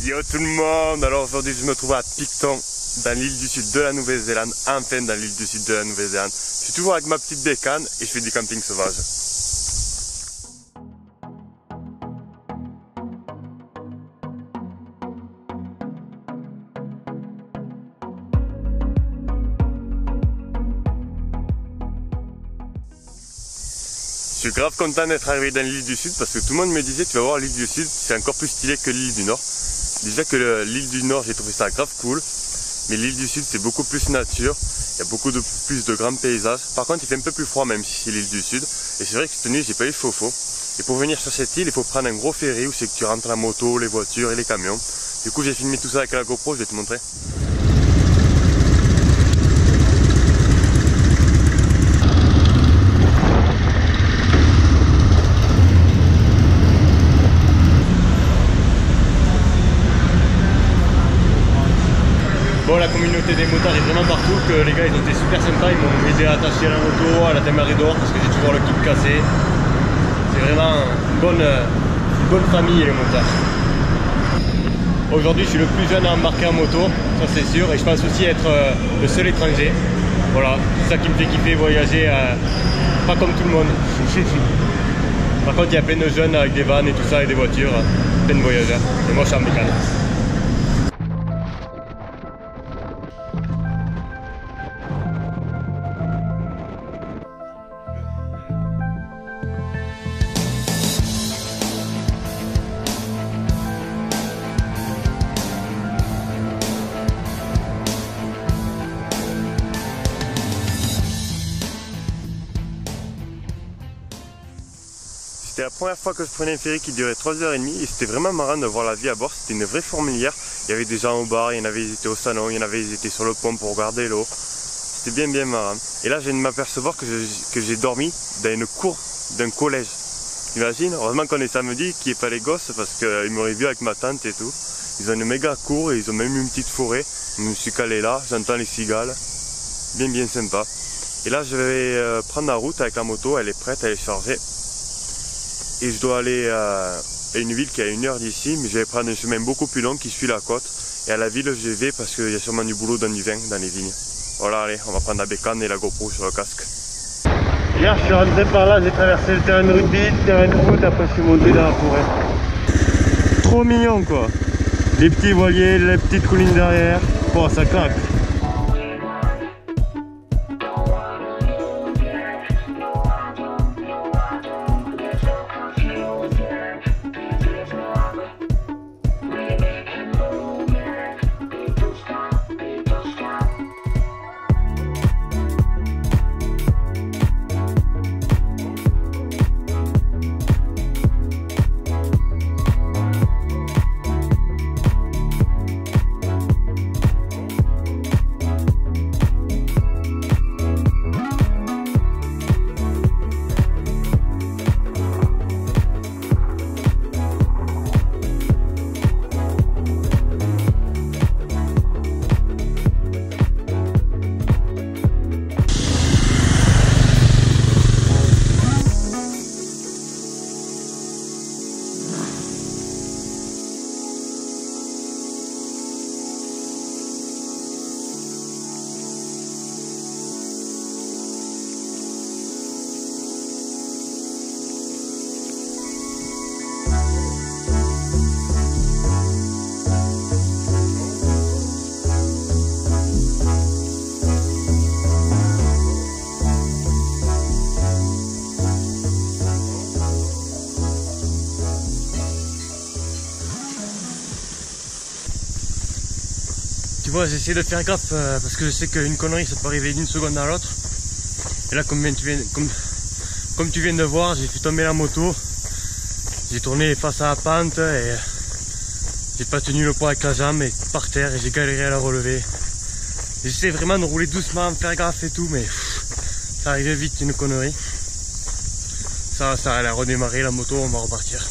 Yo tout le monde, alors aujourd'hui je me trouve à Picton, dans l'île du sud de la Nouvelle-Zélande, enfin dans l'île du sud de la Nouvelle-Zélande. Je suis toujours avec ma petite bécane et je fais du camping sauvage. Je suis grave content d'être arrivé dans l'île du sud parce que tout le monde me disait tu vas voir l'île du sud c'est encore plus stylé que l'île du nord. Déjà que l'île du nord j'ai trouvé ça grave cool, mais l'île du sud c'est beaucoup plus nature, il y a beaucoup plus de grands paysages. Par contre il fait un peu plus froid même si c'est l'île du sud, et c'est vrai que cette nuit j'ai pas eu chaud. Et pour venir sur cette île il faut prendre un gros ferry où c'est que tu rentres la moto, les voitures et les camions. Du coup j'ai filmé tout ça avec la GoPro, je vais te montrer. Bon, la communauté des motards est vraiment partout, que les gars ils ont été super sympas, ils m'ont aidé à attacher la moto, à la démarrer dehors parce que j'ai toujours le kit cassé. C'est vraiment une bonne famille les motards. Aujourd'hui je suis le plus jeune à embarquer en moto, ça c'est sûr, et je pense aussi être le seul étranger. Voilà, c'est ça qui me fait kiffer voyager, pas comme tout le monde. Par contre il y a plein de jeunes avec des vannes et tout ça et des voitures, plein de voyageurs, et moi je suis en bécane. C'était la première fois que je prenais un ferry qui durait 3h30 et c'était vraiment marrant de voir la vie à bord. C'était une vraie fourmilière. Il y avait des gens au bar, il y en avait qui étaient au salon, il y en avait qui étaient sur le pont pour regarder l'eau. C'était bien marrant. Et là je viens de m'apercevoir que j'ai dormi dans une cour d'un collège. Imagine, heureusement qu'on est samedi, qu'il n'y ait pas les gosses parce qu'ils m'auraient vu avec ma tante et tout. Ils ont une méga cour et ils ont même une petite forêt. Je me suis calé là, j'entends les cigales. Bien sympa. Et là je vais prendre la route avec la moto, elle est prête, elle est chargée. Et je dois aller à une ville qui est à 1 heure d'ici, mais je vais prendre un chemin beaucoup plus long qui suit la côte. Et à la ville je vais parce qu'il y a sûrement du boulot dans du vin dans les vignes. Voilà, allez, on va prendre la bécane et la GoPro sur le casque. Hier je suis rentré par là, j'ai traversé le terrain de rugby, le terrain de foot, après je suis monté dans la forêt. Trop mignon quoi. Les petits voiliers, les petites collines derrière, oh ça claque. Tu vois, j'essaie de faire gaffe parce que je sais qu'une connerie ça peut arriver d'une seconde à l'autre. Et là comme tu viens de voir, j'ai fait tomber la moto. J'ai tourné face à la pente et j'ai pas tenu le poids avec la jambe et par terre et j'ai galéré à la relever. J'essaie vraiment de rouler doucement, faire gaffe et tout, mais ça arrivait vite une connerie. Ça elle a redémarré la moto, on va repartir.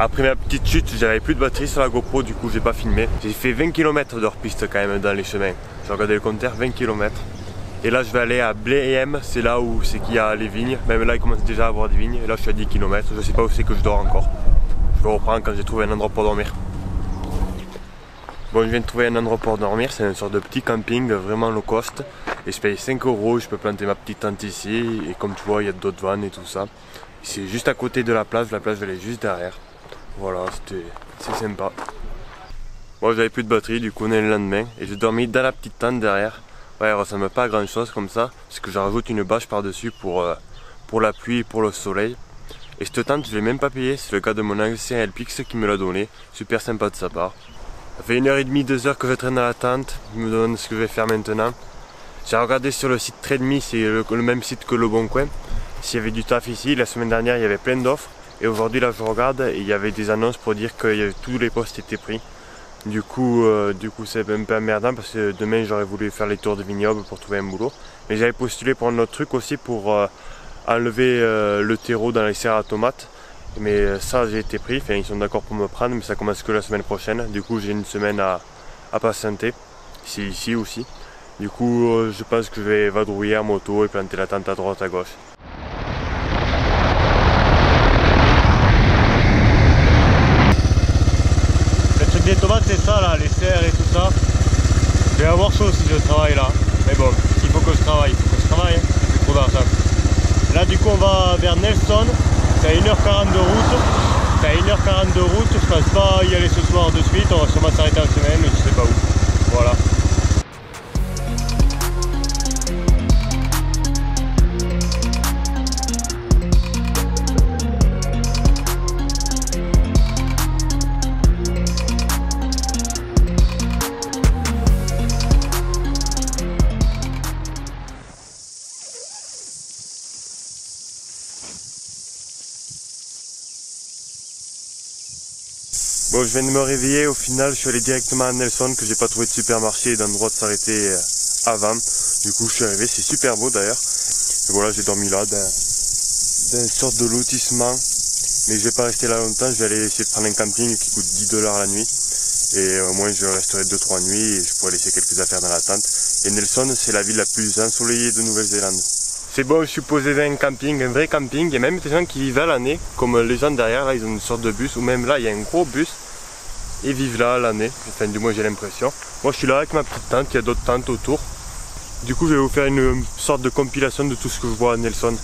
Après ma petite chute, j'avais plus de batterie sur la GoPro, du coup j'ai pas filmé. J'ai fait 20 km de hors-piste quand même dans les chemins. J'ai regardé le compteur, 20 km. Et là je vais aller à Bléhem, c'est là où c'est qu'il y a les vignes. Même là il commence déjà à avoir des vignes. Et là je suis à 10 km, je sais pas où c'est que je dors encore. Je vais reprendre quand j'ai trouvé un endroit pour dormir. Bon, je viens de trouver un endroit pour dormir, c'est une sorte de petit camping vraiment low cost. Et je paye 5 €, je peux planter ma petite tente ici. Et comme tu vois, il y a d'autres vannes et tout ça. C'est juste à côté de la plage elle est juste derrière. Voilà, c'est sympa. Bon, j'avais plus de batterie, du coup on est le lendemain. Et j'ai dormi dans la petite tente derrière. Ouais, elle ressemble pas à grand chose comme ça. Parce que je rajoute une bâche par-dessus pour la pluie et pour le soleil. Et cette tente, je l'ai même pas payée, c'est le gars de mon ancien LPX qui me l'a donné. Super sympa de sa part. Ça fait 1h30, 2h que je traîne dans la tente. Je me demande ce que je vais faire maintenant. J'ai regardé sur le site TradeMe, c'est le même site que Le Bon Coin. S'il y avait du taf ici, la semaine dernière il y avait plein d'offres. Et aujourd'hui là je regarde et il y avait des annonces pour dire que tous les postes étaient pris. Du coup c'est un peu emmerdant parce que demain j'aurais voulu faire les tours de vignobles pour trouver un boulot. Mais j'avais postulé pour un autre truc aussi pour enlever le terreau dans les serres à tomates. Mais ça j'ai été pris, enfin, ils sont d'accord pour me prendre mais ça commence que la semaine prochaine. Du coup j'ai une semaine à patienter, c'est ici aussi. Du coup je pense que je vais vadrouiller en moto et planter la tente à droite à gauche. Le truc des tomates c'est ça là, les serres et tout ça. Je vais avoir chaud si je travaille là. Mais bon, il faut que je travaille, hein. C'est trop d'argent. Là du coup on va vers Nelson. C'est à 1h40 de route. C'est à 1h40 de route. Je pense pas y aller ce soir de suite. On va sûrement s'arrêter en semaine, mais je sais pas où. Voilà. Bon, je viens de me réveiller, au final je suis allé directement à Nelson que j'ai pas trouvé de supermarché et d'endroit de s'arrêter avant. Du coup je suis arrivé, c'est super beau d'ailleurs. Et voilà, j'ai dormi là dans une sorte de lotissement. Mais je vais pas rester là longtemps, je vais aller essayer de prendre un camping qui coûte 10 $ la nuit. Et au moins je resterai 2-3 nuits et je pourrai laisser quelques affaires dans la tente. Et Nelson c'est la ville la plus ensoleillée de Nouvelle-Zélande. C'est bon, je suis posé dans un camping, un vrai camping. Il y a même des gens qui vivent à l'année, comme les gens derrière, là ils ont une sorte de bus, ou même là il y a un gros bus. Ils vivent là à l'année, enfin du moins j'ai l'impression. Moi je suis là avec ma petite tente, il y a d'autres tentes autour. Du coup je vais vous faire une sorte de compilation de tout ce que je vois à Nelson.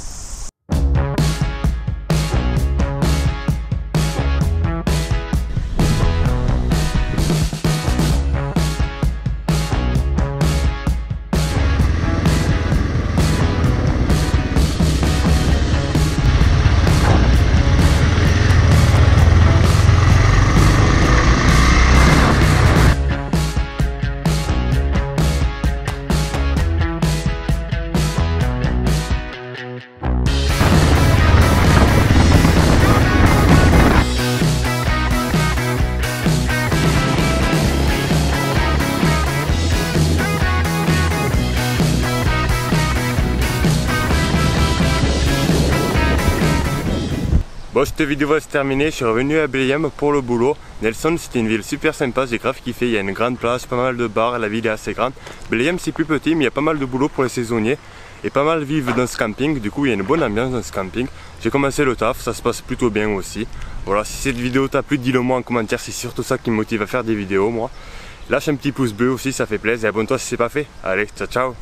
Bon, cette vidéo va se terminer, je suis revenu à Bléhem pour le boulot. Nelson c'était une ville super sympa, j'ai grave kiffé, il y a une grande plage, pas mal de bars, la ville est assez grande. Bléhem c'est plus petit mais il y a pas mal de boulot pour les saisonniers et pas mal vivent dans ce camping, du coup il y a une bonne ambiance dans ce camping. J'ai commencé le taf, ça se passe plutôt bien aussi. Voilà, si cette vidéo t'a plu, dis-le moi en commentaire, c'est surtout ça qui me motive à faire des vidéos moi. Lâche un petit pouce bleu aussi, ça fait plaisir et abonne-toi si c'est pas fait. Allez, ciao ciao.